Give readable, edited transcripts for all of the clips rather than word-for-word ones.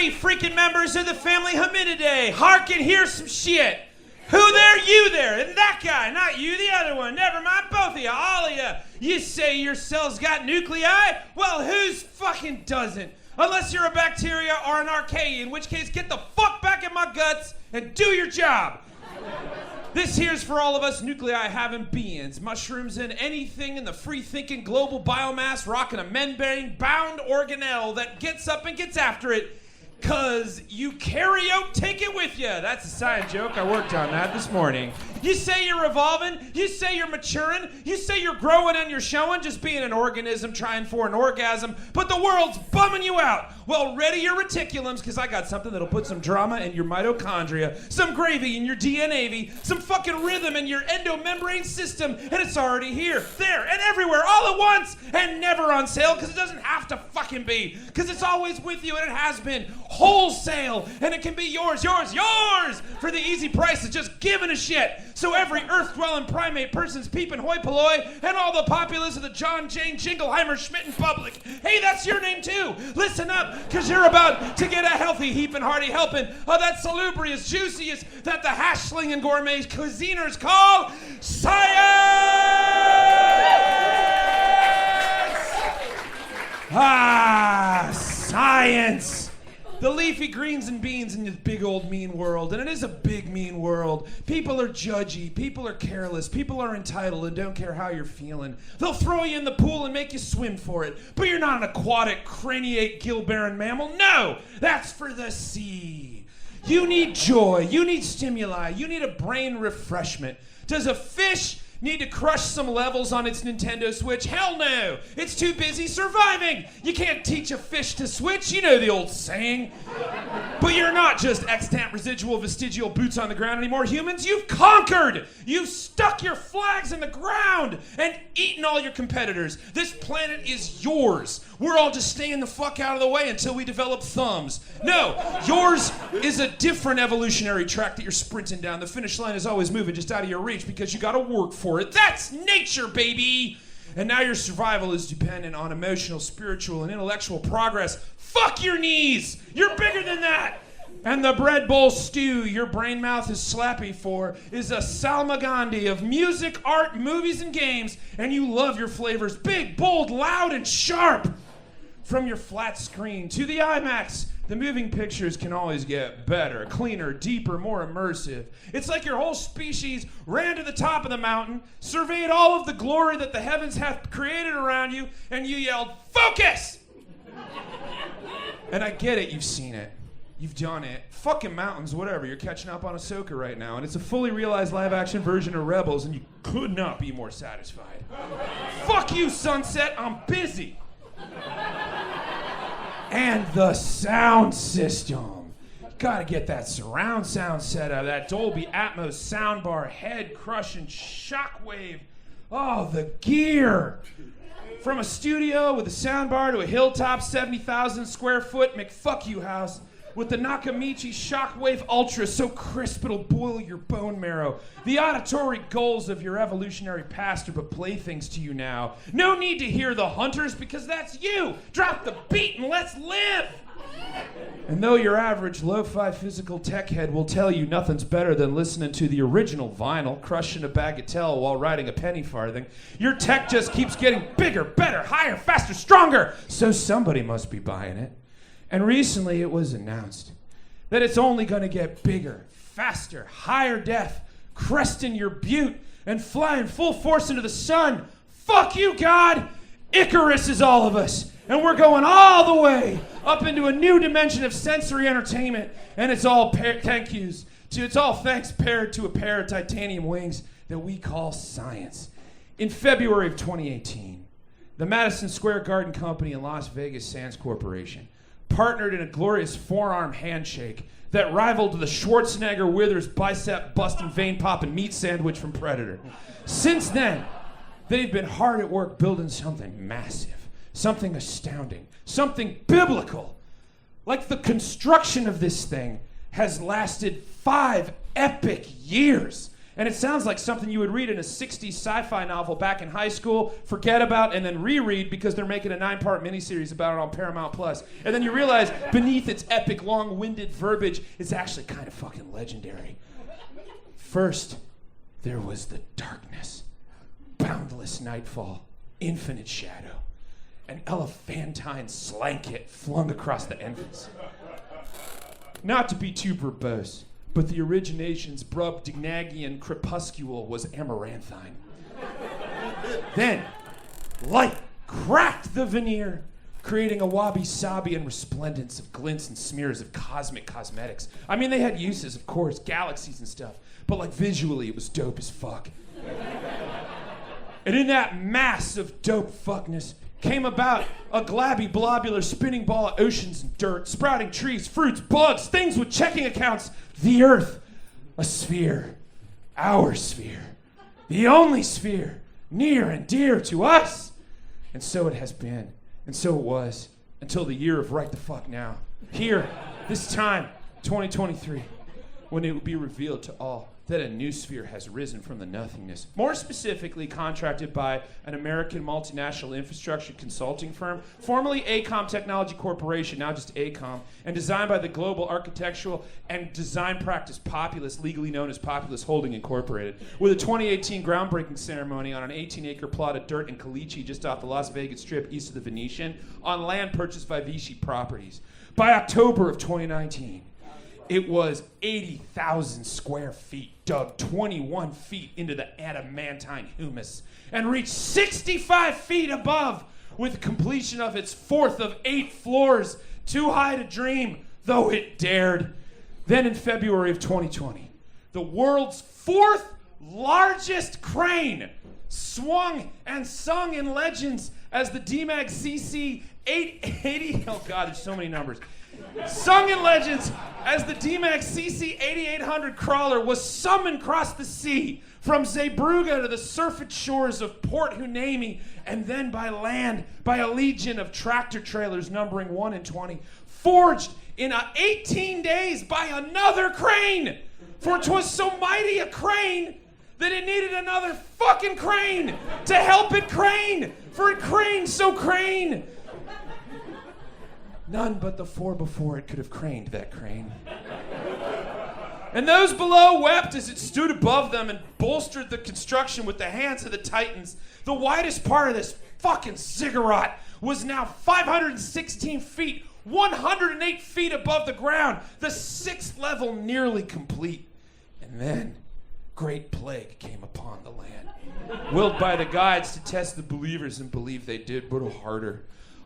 3 freaking members of the family Hominidae. Hark and hear some shit. Who there? You there. And that guy. Not you, the other one. Never mind, both of you. All of you. You say your cells got nuclei? Well, whose fucking doesn't? Unless you're a bacteria or an archaea, in which case get the fuck back in my guts and do your job. This here's for all of us nuclei-having beings, mushrooms and anything in the free-thinking global biomass rocking a membrane-bound organelle that gets up and gets after it. Cause you take it with you. That's a science joke. I worked on that this morning. You say you're evolving. You say you're maturing. You say you're growing and you're showing, just being an organism trying for an orgasm. But the world's bumming you out. Well, ready your reticulums, because I got something that'll put some drama in your mitochondria, some gravy in your DNA, some fucking rhythm in your endomembrane system, and it's already here, there, and everywhere, all at once, and never on sale, because it doesn't have to fucking be, because it's always with you, and it has been wholesale, and it can be yours, for the easy price of just giving a shit. So every earth-dwelling primate person's peeping hoi polloi, and all the populace of the John Jane Jingleheimer Schmitten public. Hey, that's your name too. Listen up, because you're about to get a healthy heap and hearty helping of that salubrious, juiciest, that the hash-slinging gourmet cuisiners call science! Ah, science! The leafy greens and beans in this big old mean world, and it is a big mean world. People are judgy, people are careless, people are entitled and don't care how you're feeling. They'll throw you in the pool and make you swim for it, but you're not an aquatic, craniate, gill-bearing mammal. No, that's for the sea. You need joy, you need stimuli, you need a brain refreshment. Does a fish need to crush some levels on its Nintendo Switch? Hell no! It's too busy surviving! You can't teach a fish to switch, you know the old saying. But you're not just extant residual vestigial boots on the ground anymore, humans. You've conquered! You've stuck your flags in the ground and eaten all your competitors. This planet is yours. We're all just staying the fuck out of the way until we develop thumbs. No, yours is a different evolutionary track that you're sprinting down. The finish line is always moving just out of your reach because you gotta work for it. That's nature, baby! And now your survival is dependent on emotional, spiritual, and intellectual progress. Fuck your knees! You're bigger than that! And the bread bowl stew your brain mouth is slappy for is a salmagondi of music, art, movies, and games, and you love your flavors big, bold, loud, and sharp. From your flat screen to the IMAX, the moving pictures can always get better, cleaner, deeper, more immersive. It's like your whole species ran to the top of the mountain, surveyed all of the glory that the heavens hath created around you, and you yelled, "Focus!" And I get it, you've seen it. You've done it. Fucking mountains, whatever. You're catching up on Ahsoka right now, and it's a fully realized live-action version of Rebels, and you could not be more satisfied. Fuck you, Sunset. I'm busy. And the sound system. Gotta get that surround sound set up, that Dolby Atmos soundbar, head-crushing shockwave. Oh, the gear. From a studio with a soundbar to a hilltop 70,000 square foot McFuck-you house with the Nakamichi Shockwave Ultra so crisp it'll boil your bone marrow. The auditory goals of your evolutionary past are but playthings to you now. No need to hear the hunters because that's you. Drop the beat and let's live. And though your average lo-fi physical tech head will tell you nothing's better than listening to the original vinyl, crushing a bagatelle while riding a penny farthing, your tech just keeps getting bigger, better, higher, faster, stronger. So somebody must be buying it. And recently it was announced that it's only going to get bigger, faster, higher def, cresting your butte, and flying full force into the sun. Fuck you, God! Icarus is all of us, and we're going all the way up into a new dimension of sensory entertainment, and it's all it's all thanks paired to a pair of titanium wings that we call science. In February of 2018, the Madison Square Garden Company and Las Vegas Sands Corporation partnered in a glorious forearm handshake that rivaled the Schwarzenegger Withers bicep busting vein popping meat sandwich from Predator. Since then, they've been hard at work building something massive, something astounding, something biblical. Like the construction of this thing has lasted 5 epic years. And it sounds like something you would read in a 60s sci-fi novel back in high school, forget about, and then reread because they're making a 9-part miniseries about it on Paramount Plus. And then you realize beneath its epic, long-winded verbiage, it's actually kind of fucking legendary. First, there was the darkness, boundless nightfall, infinite shadow, an elephantine slanket flung across the entrance. Not to be too verbose, but the origination's Brobdingnagian crepuscule was amaranthine. Then, light cracked the veneer, creating a wabi-sabi and resplendence of glints and smears of cosmic cosmetics. I mean, they had uses, of course, galaxies and stuff, but like visually, it was dope as fuck. And in that mass of dope fuckness came about a glabby, blobular spinning ball of oceans and dirt, sprouting trees, fruits, bugs, things with checking accounts, the earth, a sphere, our sphere, the only sphere near and dear to us. And so it has been, and so it was, until the year of right the fuck now. Here, this time, 2023, when it will be revealed to all that a new sphere has risen from the nothingness. More specifically, contracted by an American multinational infrastructure consulting firm, formerly ACOM Technology Corporation, now just ACOM, and designed by the global architectural and design practice Populous, legally known as Populous Holding Incorporated, with a 2018 groundbreaking ceremony on an 18-acre plot of dirt in Caliche, just off the Las Vegas Strip, east of the Venetian, on land purchased by Vichy Properties. By October of 2019, it was 80,000 square feet, dug 21 feet into the adamantine humus, and reached 65 feet above, with completion of its 4th of 8 floors, too high to dream, though it dared. Then in February of 2020, the world's 4th largest crane swung and sung in legends as the DMAG CC 880, oh God, there's so many numbers, sung in legends as the DMAX CC 8800 crawler was summoned across the sea from Zeebrugge to the surfeit shores of Port Hueneme, and then by land by a legion of tractor trailers numbering 1 in 20, forged in 18 days by another crane. For 'twas so mighty a crane that it needed another fucking crane to help it crane, for it craned so crane. None but the 4 before it could have craned that crane. And those below wept as it stood above them and bolstered the construction with the hands of the titans. The widest part of this fucking ziggurat was now 516 feet, 108 feet above the ground, the 6th level nearly complete. And then, great plague came upon the land, willed by the gods to test the believers and believe they did, but harder.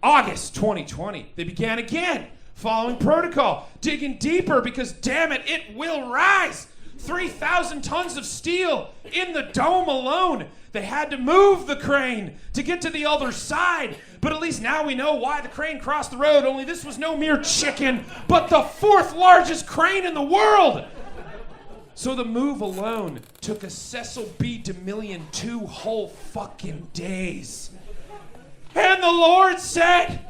August 2020, they began again, following protocol, digging deeper because, damn it, it will rise. 3,000 tons of steel in the dome alone. They had to move the crane to get to the other side. But at least now we know why the crane crossed the road, only this was no mere chicken, but the 4th largest crane in the world. So the move alone took a Cecil B. DeMillion 2 whole fucking days. And the Lord said,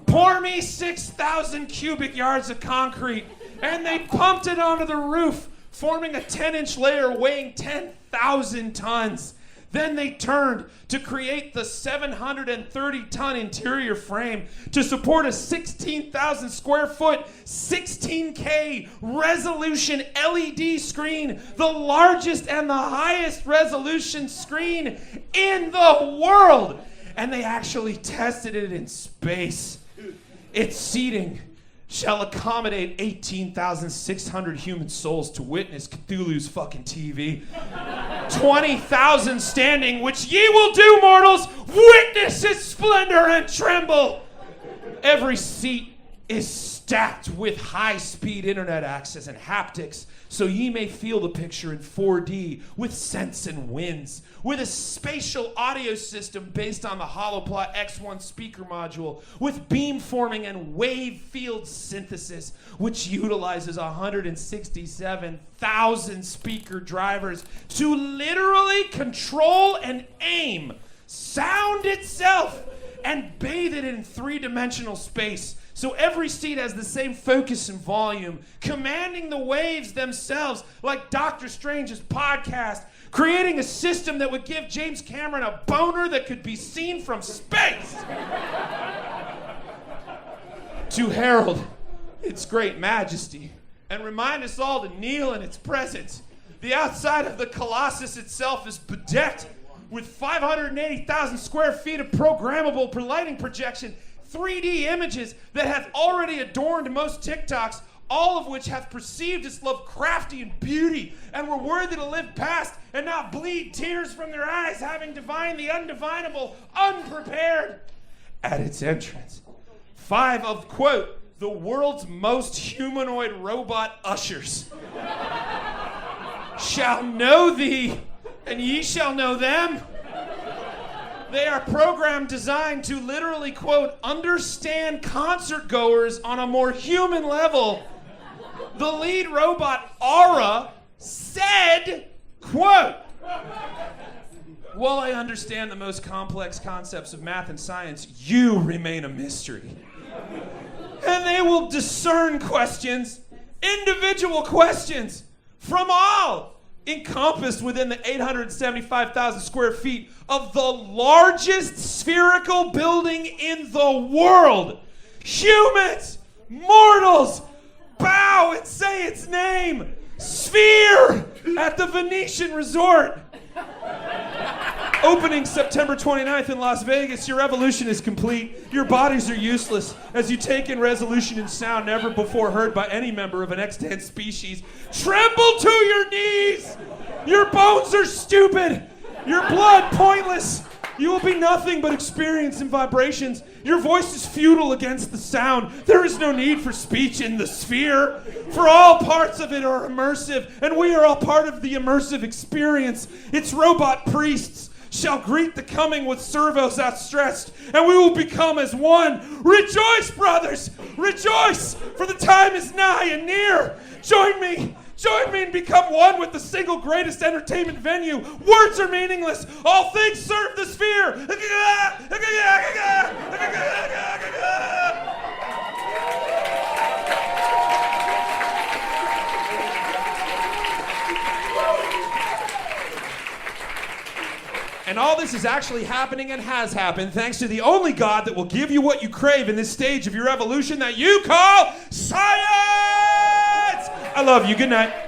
pour me 6,000 cubic yards of concrete. And they pumped it onto the roof, forming a 10-inch layer weighing 10,000 tons. Then they turned to create the 730-ton interior frame to support a 16,000 square foot, 16K resolution LED screen, the largest and the highest resolution screen in the world. And they actually tested it in space. Its seating shall accommodate 18,600 human souls to witness Cthulhu's fucking TV. 20,000 standing, which ye will do, mortals, witness its splendor and tremble. Every seat is stacked with high-speed internet access and haptics, so ye may feel the picture in 4D with sense and winds, with a spatial audio system based on the Holoplot X1 speaker module, with beamforming and wave field synthesis, which utilizes 167,000 speaker drivers to literally control and aim sound itself and bathe it in 3-dimensional space. So every seat has the same focus and volume, commanding the waves themselves like Doctor Strange's podcast, creating a system that would give James Cameron a boner that could be seen from space. To herald its great majesty and remind us all to kneel in its presence. The outside of the Colossus itself is bedecked with 580,000 square feet of programmable lighting projection, 3D images that have already adorned most TikToks, all of which have perceived its Lovecraftian beauty and were worthy to live past and not bleed tears from their eyes, having divined the undivinable, unprepared. At its entrance, 5 of, quote, the world's most humanoid robot ushers shall know thee, and ye shall know them. They are programmed, designed to literally, quote, understand concert goers on a more human level. The lead robot, Aura, said, quote, while I understand the most complex concepts of math and science, you remain a mystery. And they will discern questions, individual questions, from all, encompassed within the 875,000 square feet of the largest spherical building in the world. Humans, mortals, bow and say its name. Sphere at the Venetian Resort. Opening September 29th in Las Vegas, your evolution is complete. Your bodies are useless as you take in resolution and sound never before heard by any member of an extant species. Tremble to your knees! Your bones are stupid! Your blood pointless! You will be nothing but experience and vibrations. Your voice is futile against the sound. There is no need for speech in the sphere, for all parts of it are immersive, and we are all part of the immersive experience. Its robot priests shall greet the coming with servos outstretched, and we will become as one. Rejoice, brothers! Rejoice! For the time is nigh and near. Join me and become one with the single greatest entertainment venue. Words are meaningless. All things serve the sphere. And all this is actually happening and has happened thanks to the only God that will give you what you crave in this stage of your evolution that you call science! I love you. Good night.